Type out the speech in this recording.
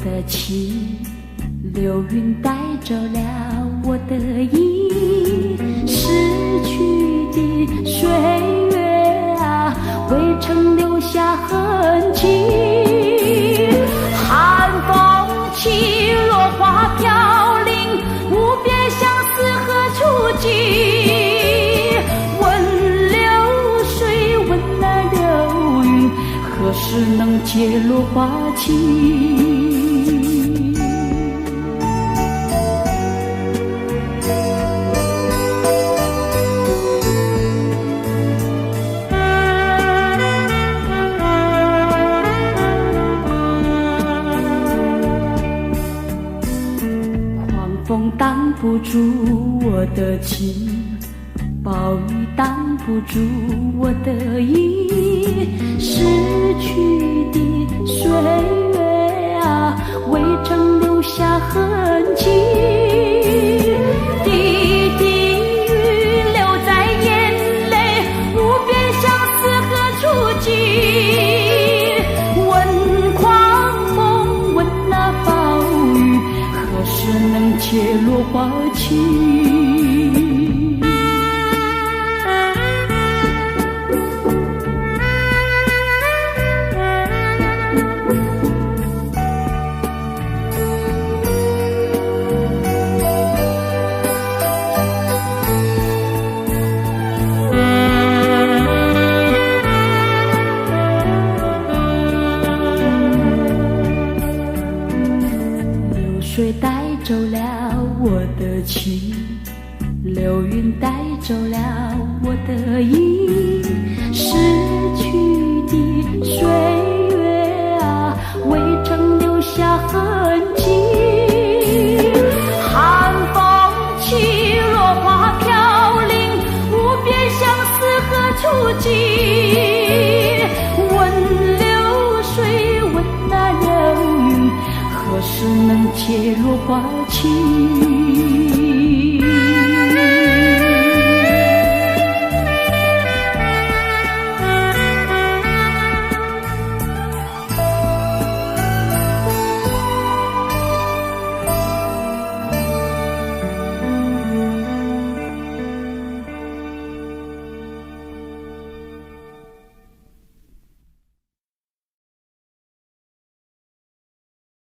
的情，流云带走了我的意，逝去的岁月啊，未曾留下痕迹。寒风起，落花飘零，无边相思何处寄？问流水，问那流云，何时能解落花情？风挡不住我的情，暴雨挡不住我的意，逝去的岁月啊，未曾留下痕迹。滴滴雨流在眼泪，无边相思何处寄？问狂风，问那暴雨，何时能解落花情？流水带走了我的情，流云带走了我的意，逝去的岁月啊，未曾留下痕迹。寒风起，落花飘零，无边相思何处寄？问流水，问那流云，何时能解落花情？